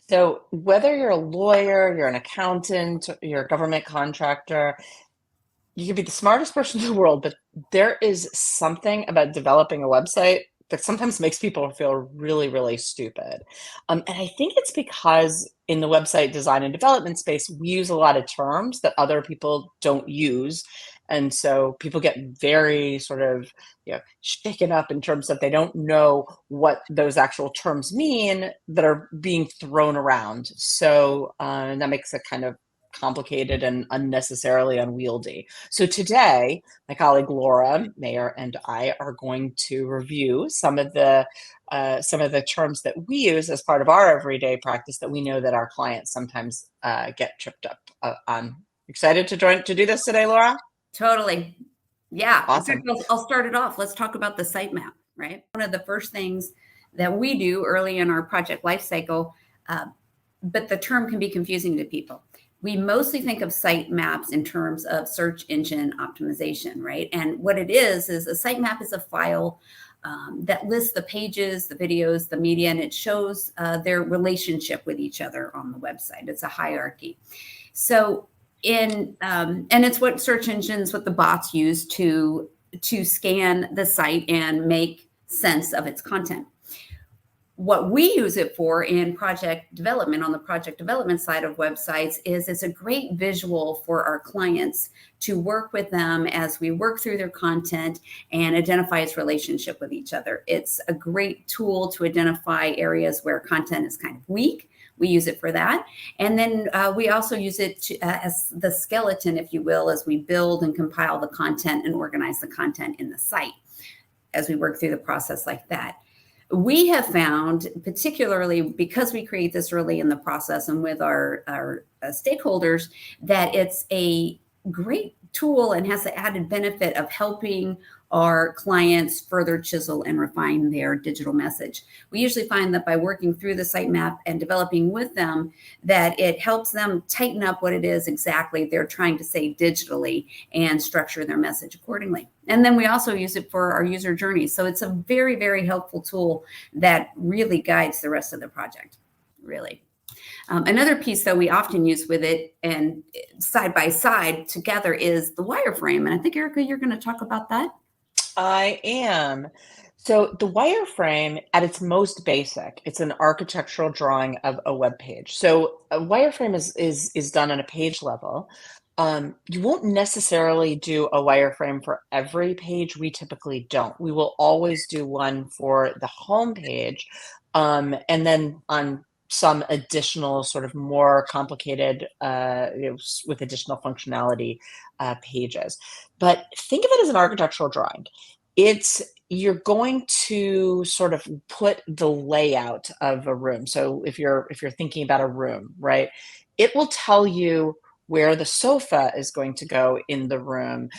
So whether you're a lawyer, you're an accountant, you're a government contractor, you could be the smartest person in the world, but there is something about developing a website that sometimes makes people feel really, really stupid. And I think it's because in the website design and development space, we use a lot of terms that other people don't use. And so people get very sort of, shaken up in terms of they don't know what those actual terms mean that are being thrown around. So that makes it kind of complicated and unnecessarily unwieldy. So today, my colleague Laura Mayer and I are going to review some of the terms that we use as part of our everyday practice that we know that our clients sometimes get tripped up on. Excited to do this today, Laura? Totally. Yeah. In fact, Awesome. I'll start it off. Let's talk about the sitemap, right? One of the first things that we do early in our project lifecycle, but the term can be confusing to people. We mostly think of sitemaps in terms of search engine optimization, right? And what it is a sitemap is a file that lists the pages, the videos, the media, and it shows their relationship with each other on the website. It's a hierarchy. So and it's what search engines, what the bots use to scan the site and make sense of its content. What we use it for in project development, on the project development side of websites, is it's a great visual for our clients to work with them as we work through their content and identify its relationship with each other. It's a great tool to identify areas where content is kind of weak. We use it for that. And then we also use it as the skeleton, if you will, as we build and compile the content and organize the content in the site as we work through the process like that. We have found, particularly because we create this early in the process and with our stakeholders, that it's a great tool and has the added benefit of helping our clients further chisel and refine their digital message. We usually find that by working through the sitemap and developing with them, that it helps them tighten up what it is exactly they're trying to say digitally and structure their message accordingly. And then we also use it for our user journey. So it's a very, very helpful tool that really guides the rest of the project, really. Another piece that we often use with it and side by side together is the wireframe. And I think, Erica, you're going to talk about that. I am. So the wireframe, at its most basic, it's an architectural drawing of a web page. So a wireframe is done on a page level. You won't necessarily do a wireframe for every page. We typically don't. We will always do one for the home page, and then on some additional sort of more complicated, with additional functionality pages. But think of it as an architectural drawing. You're going to sort of put the layout of a room. So if you're thinking about a room, right, it will tell you where the sofa is going to go in the room,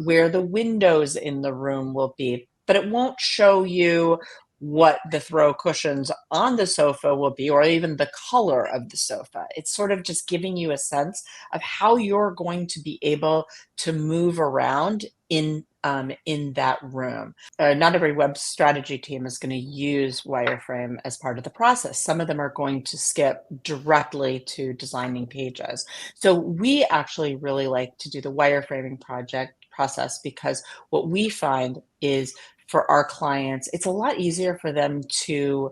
where the windows in the room will be, but it won't show you what the throw cushions on the sofa will be, or even the color of the sofa. It's sort of just giving you a sense of how you're going to be able to move around in that room. Not every web strategy team is going to use wireframe as part of the process. Some of them are going to skip directly to designing pages. So we actually really like to do the wireframing process because what we find is for our clients, it's a lot easier for them to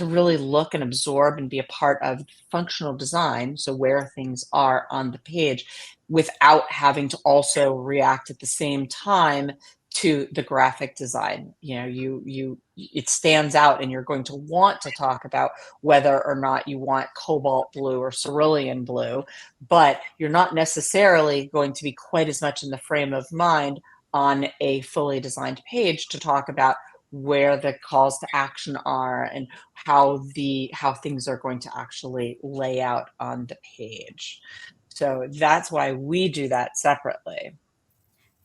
really look and absorb and be a part of functional design, so where things are on the page, without having to also react at the same time to the graphic design. It stands out, and you're going to want to talk about whether or not you want cobalt blue or cerulean blue, but you're not necessarily going to be quite as much in the frame of mind on a fully designed page to talk about where the calls to action are and how things are going to actually lay out on the page. So that's why we do that separately.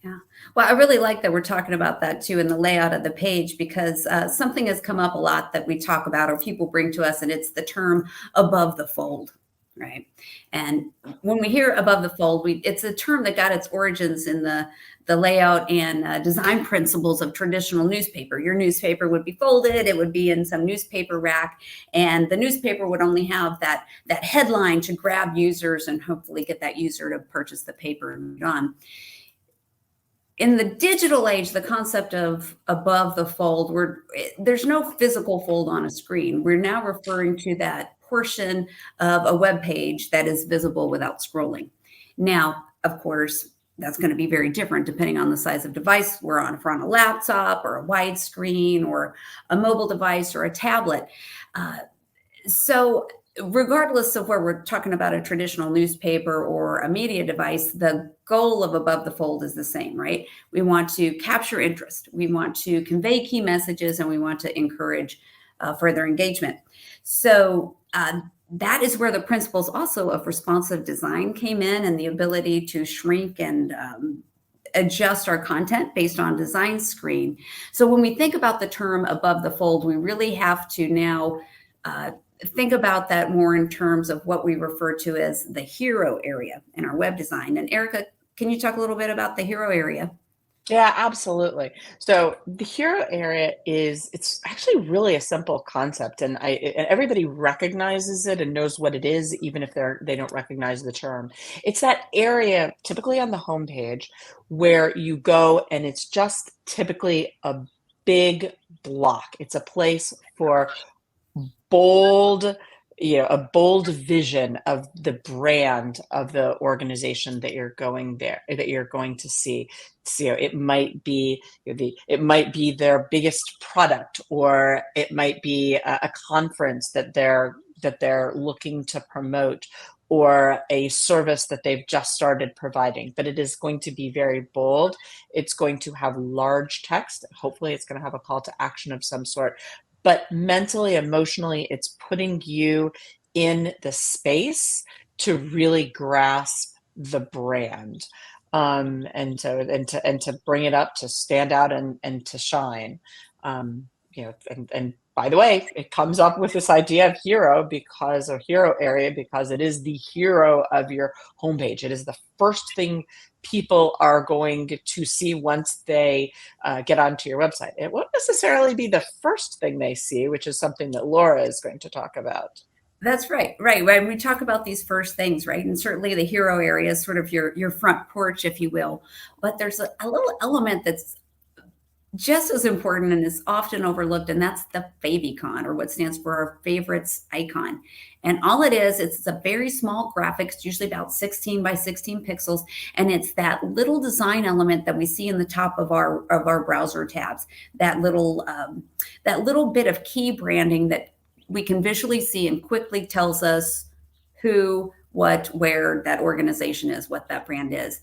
Yeah. Well, I really like that we're talking about that too in the layout of the page, because something has come up a lot that we talk about or people bring to us, and it's the term above the fold, right? And when we hear above the fold, it's a term that got its origins in the layout and design principles of traditional newspaper. Your newspaper would be folded, it would be in some newspaper rack, and the newspaper would only have that headline to grab users and hopefully get that user to purchase the paper and move on. In the digital age, the concept of above the fold, there's no physical fold on a screen. We're now referring to that portion of a web page that is visible without scrolling. Now, of course, that's going to be very different depending on the size of device we're on. If we're on a laptop or a widescreen or a mobile device or a tablet. So regardless of where we're talking about a traditional newspaper or a media device, the goal of above the fold is the same, right? We want to capture interest. We want to convey key messages, and we want to encourage further engagement. So that is where the principles also of responsive design came in, and the ability to shrink and adjust our content based on design screen. So when we think about the term above the fold, we really have to now think about that more in terms of what we refer to as the hero area in our web design. And Erica, can you talk a little bit about the hero area? Yeah, absolutely. So the hero area it's actually really a simple concept, and everybody recognizes it and knows what it is, even if they don't recognize the term. It's that area typically on the homepage where you go and it's just typically a big block. It's a place for bold, a bold vision of the brand of the organization that you're going to see. So, it might be it might be their biggest product, or it might be a conference that they're looking to promote, or a service that they've just started providing. But it is going to be very bold. It's going to have large text. Hopefully it's going to have a call to action of some sort. But mentally, emotionally, it's putting you in the space to really grasp the brand, and to bring it up, to stand out and to shine. And by the way, it comes up with this idea of hero area because it is the hero of your homepage. It is the first thing people are going to see once they get onto your website. It won't necessarily be the first thing they see, which is something that Laura is going to talk about. That's right. When we talk about these first things, right? And certainly the hero area is sort of your front porch, if you will. But there's a little element that's just as important and is often overlooked, and that's the favicon, or what stands for our favorites icon. And all it is, it's a very small graphic. It's usually about 16 by 16 pixels, and it's that little design element that we see in the top of our browser tabs. That little bit of key branding that we can visually see and quickly tells us who, what, where that organization is, what that brand is.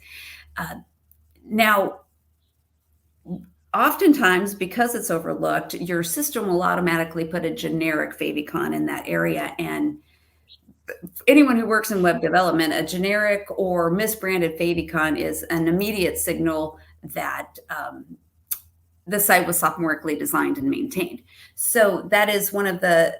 Now, oftentimes, because it's overlooked, your system will automatically put a generic favicon in that area. And anyone who works in web development, a generic or misbranded favicon is an immediate signal that the site was sophomorically designed and maintained. So that is one of the,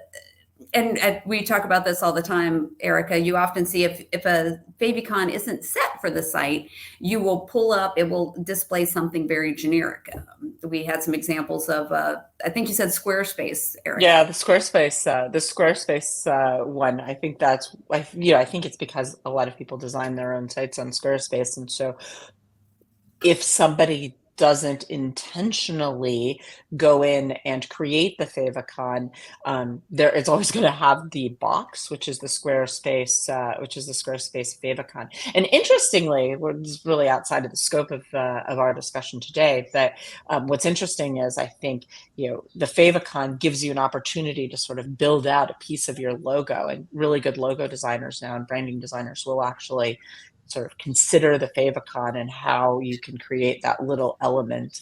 and we talk about this all the time, Erica. You often see if a favicon isn't set for the site, you will pull up, it will display something very generic. We had some examples of, I think you said Squarespace, Erica. Yeah, the Squarespace one. I think I think it's because a lot of people design their own sites on Squarespace, and so if somebody doesn't intentionally go in and create the favicon, it's always going to have the box, which is the Squarespace favicon. And interestingly, it's really outside of the scope of our discussion today, but what's interesting is I think the favicon gives you an opportunity to sort of build out a piece of your logo, and really good logo designers now and branding designers will actually sort of consider the favicon and how you can create that little element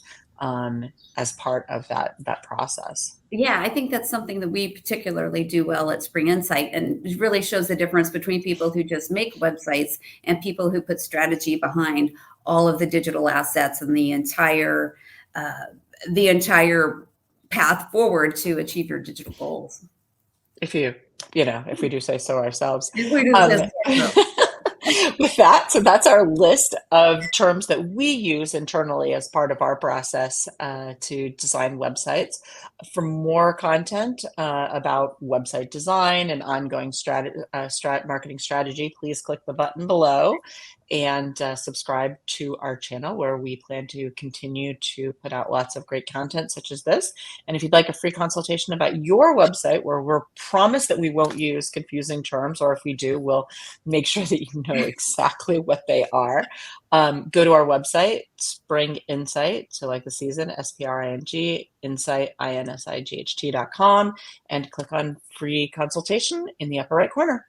as part of that process. Yeah, I think that's something that we particularly do well at Spring Insight, and it really shows the difference between people who just make websites and people who put strategy behind all of the digital assets and the entire path forward to achieve your digital goals. if if we do say so ourselves. If we do Um, say so. with that, so that's our list of terms that we use internally as part of our process to design websites. For more content about website design and ongoing marketing strategy, please click the button below and subscribe to our channel, where we plan to continue to put out lots of great content such as this. And if you'd like a free consultation about your website, where we're promised that we won't use confusing terms, or if we do, we'll make sure that you know exactly what they are, go to our website, Spring Insight, so like the season, SPRING, Insight, INSIGHT.com, and click on free consultation in the upper right corner.